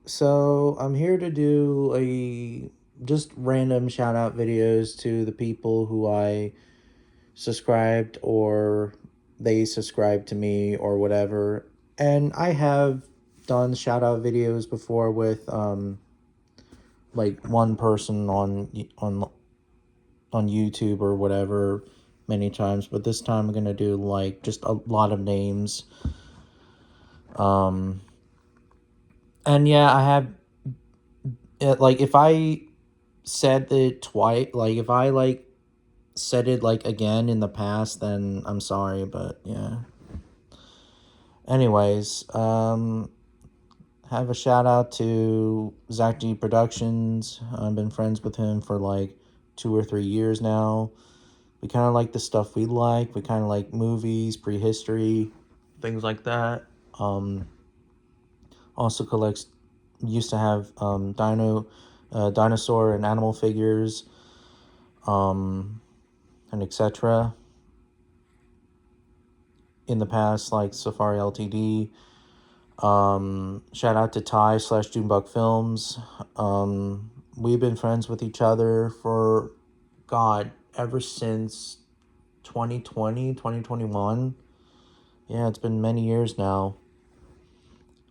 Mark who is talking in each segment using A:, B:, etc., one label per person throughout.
A: So I'm here to do a just random shout out videos to the people who I subscribed or they subscribed to me or whatever. And I have done shout out videos before with like one person on YouTube or whatever many times, but this time I'm going to do like just a lot of names. Um and yeah, I have like if I said it twice, like if I like said it like again in the past, then I'm sorry, but yeah. Anyways, have a shout out to Zach G Productions. I've been friends with him for like 2 or 3 years now. We kind of like the stuff we like. We kind of like movies, prehistory, things like that. Um, also collects used to have dinosaur and animal figures, um, and etc. in the past, like Safari Ltd. Shout out to Ty slash Junebug Films. We've been friends with each other for, God, ever since 2020, 2021. Yeah, it's been many years now.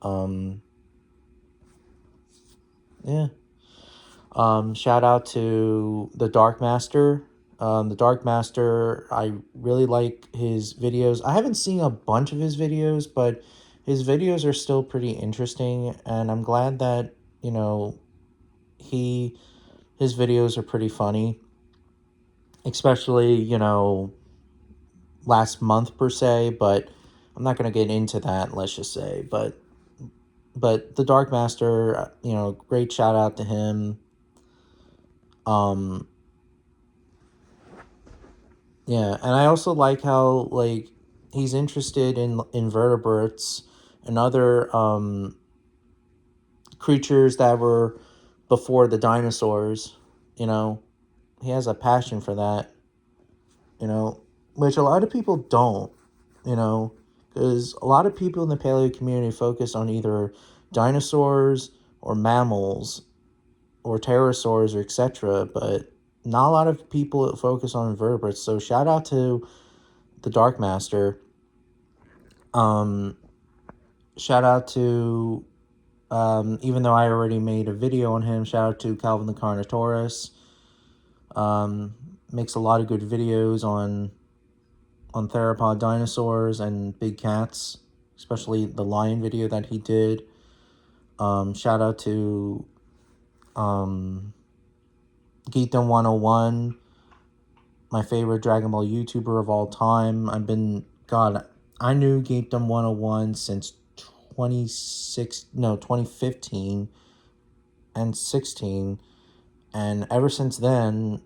A: Um, yeah. Shout out to the Dark Master. The Dark Master, I really like his videos. I haven't seen a bunch of his videos, but his videos are still pretty interesting, and I'm glad that, you know, he his videos are pretty funny, especially, last month per se, but I'm not going to get into that, let's just say. But the Dark Master, great shout out to him. Um Yeah, and I also like how like he's interested in invertebrates and other creatures that were before the dinosaurs. You know, he has a passion for that. You know, which a lot of people don't. You know, because a lot of people in the paleo community focus on either dinosaurs or mammals or pterosaurs or etc. But not a lot of people focus on invertebrates. So shout out to the Dark Master. Um, Shout out to, even though I already made a video on him, shout out to Calvin the Carnotaurus. Um, Makes a lot of good videos on theropod dinosaurs and big cats, especially the lion video that he did. Shout out to Geekdom 101, my favorite Dragon Ball YouTuber of all time. I knew Geekdom 101 since 2015 and 16, and ever since then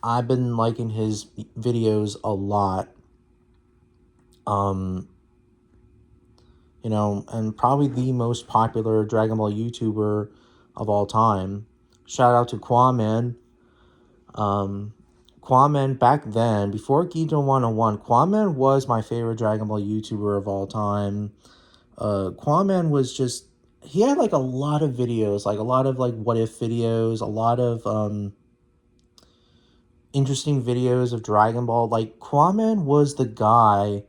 A: I've been liking his videos a lot. um and probably the most popular Dragon Ball YouTuber of all time. Shout out to Quaman. um Quaman, back then, before Geekdom 101, Quaman was my favorite Dragon Ball YouTuber of all time. Quaman was just, he had like a lot of videos, like a lot of like what if videos, a lot of interesting videos of Dragon Ball. Like Quaman was the guy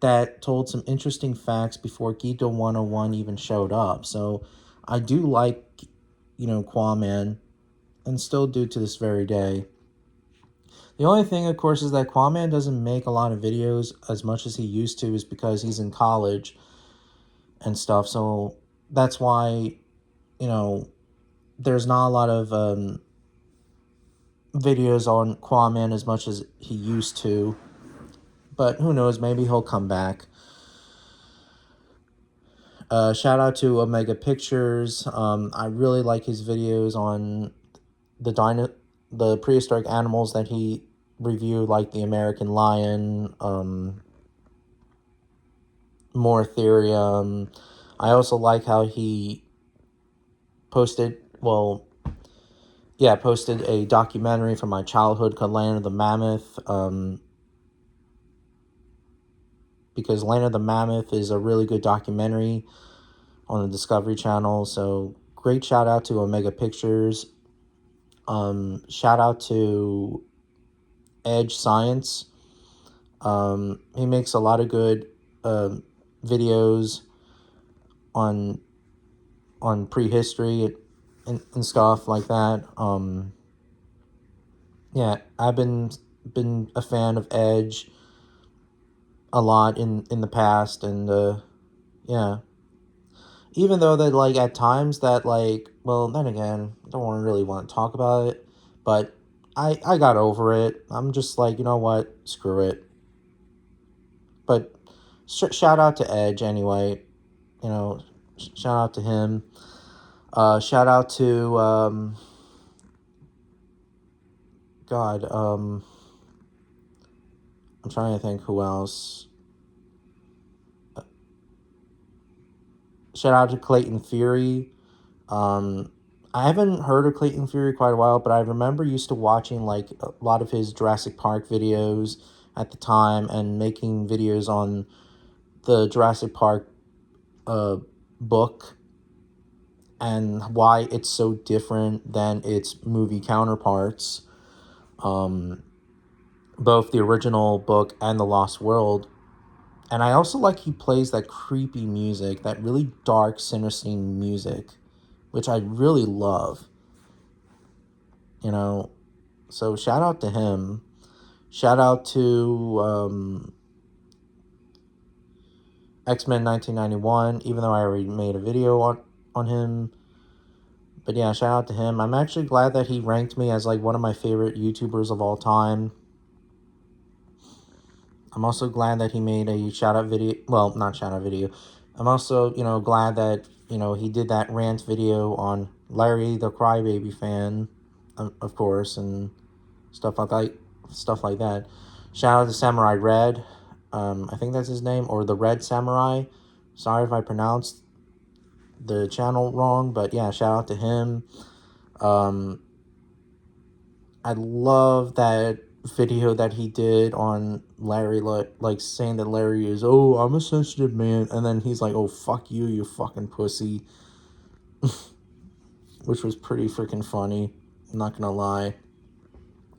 A: that told some interesting facts before Geekdom 101 even showed up. So I do like, Quaman, and still do to this very day. The only thing, of course, is that Quaman doesn't make a lot of videos as much as he used to, is because he's in college and stuff. So that's why, you know, there's not a lot of videos on Quaman as much as he used to. But who knows? Maybe he'll come back. Shout out to Omega Pictures. I really like his videos on the prehistoric animals that he reviewed, like the American lion, Moratherium. I also like how he posted, posted a documentary from my childhood called Land of the Mammoth. Because Land of the Mammoth is a really good documentary. on the Discovery Channel. So great shout out to Omega Pictures. Shout out to Edge Science. He makes a lot of good videos on prehistory and stuff like that. Yeah, I've been a fan of Edge a lot in the past, and yeah, even though that, like, at times that, like, well, then again, I don't really want to talk about it, but I got over it. I'm just like, you know what, screw it. But shout out to Edge anyway, you know, shout out to him. Shout out to God, I'm trying to think who else. Shout out to Clayton Fury. I haven't heard of Clayton Fury quite a while, but I remember used to watching like a lot of his Jurassic Park videos at the time, and making videos on the Jurassic Park book and why it's so different than its movie counterparts. Both the original book and The Lost World. And I also like he plays that creepy music, that really dark, sinister music, which I really love. You know, so shout out to him. Shout out to X-Men 1991, even though I already made a video on him. But yeah, shout out to him. I'm actually glad that he ranked me as like one of my favorite YouTubers of all time. I'm also glad that he made a shout out video. Well, not shout out video. I'm also, glad that, he did that rant video on Larry the Crybaby fan, of course, and stuff like that. Shout out to Samurai Red. I think that's his name, or the Red Samurai. Sorry if I pronounced the channel wrong, but yeah, shout out to him. I love that video that he did on Larry, like saying that Larry is, oh, I'm a sensitive man, and then he's like, oh, fuck you, you fucking pussy, which was pretty freaking funny, I'm not gonna lie.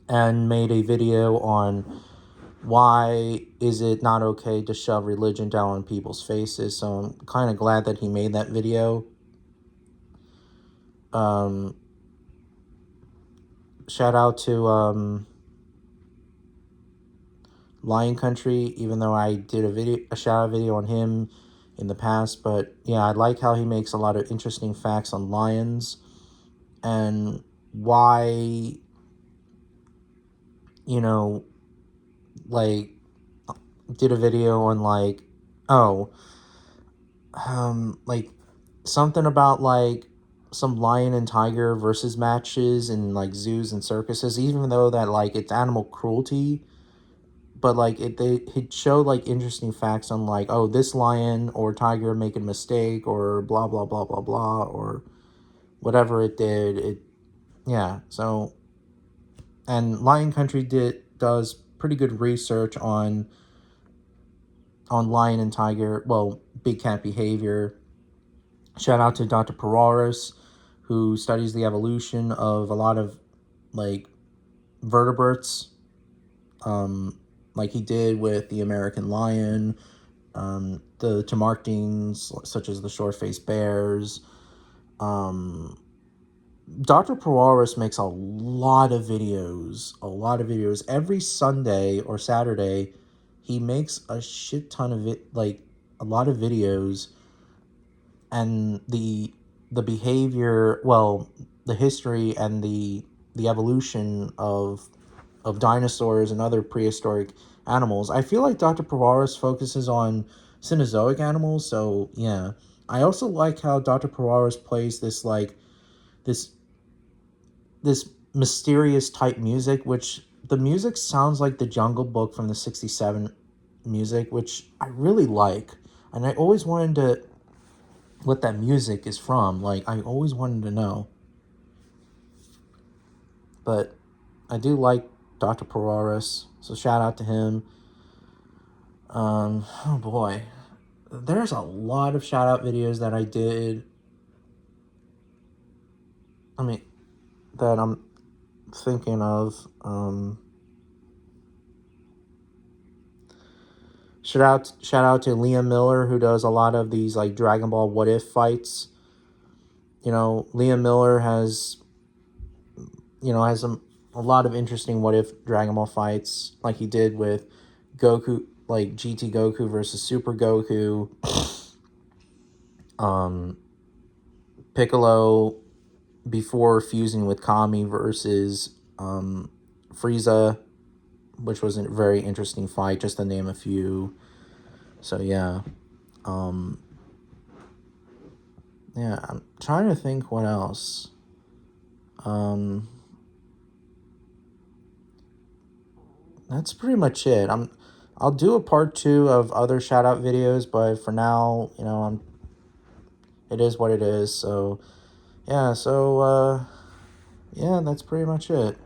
A: And made a video on why is it not okay to shove religion down on people's faces. So I'm kind of glad that he made that video. Shout out to Lion Country, even though I did a shout out video on him in the past. But yeah, I like how he makes a lot of interesting facts on lions, and why, like, did a video on like, like something about like some lion and tiger versus matches in like zoos and circuses, even though that like it's animal cruelty, but like it showed like interesting facts on like, oh, this lion or tiger making a mistake or blah blah blah blah blah, or whatever it did. Yeah, so, and Lion Country does pretty good research on lion and tiger, well, big cat behavior. Shout out to Dr. Pararis, who studies the evolution of a lot of like vertebrates, like he did with the American lion, the Tamartines, such as the short-faced bears. Dr. Pararis makes a lot of videos. Every Sunday or Saturday, he makes a shit ton of it, like a lot of videos, and the behavior, well, the history and the evolution of dinosaurs and other prehistoric animals. I feel like Dr. Pararis focuses on Cenozoic animals, so yeah. I also like how Dr. Pararis plays this like this mysterious type music, which the music sounds like the Jungle Book from the 67 music, which I really like. And I always wanted to what that music is from. Like, I always wanted to know. But I do like Dr. Pararis, so shout out to him. Oh boy. there's a lot of shout out videos that I did. I mean, that I'm thinking of. Shout out to Liam Miller, who does a lot of these like Dragon Ball What If fights. You know, Liam Miller has a lot of interesting What If Dragon Ball fights, like he did with Goku, like GT Goku versus Super Goku. Piccolo before fusing with Kami versus Frieza, which was a very interesting fight, just to name a few. So yeah. Yeah, I'm trying to think what else. That's pretty much it. I'll do a part 2 of other shout out videos, but for now, it is what it is. So yeah, yeah, that's pretty much it.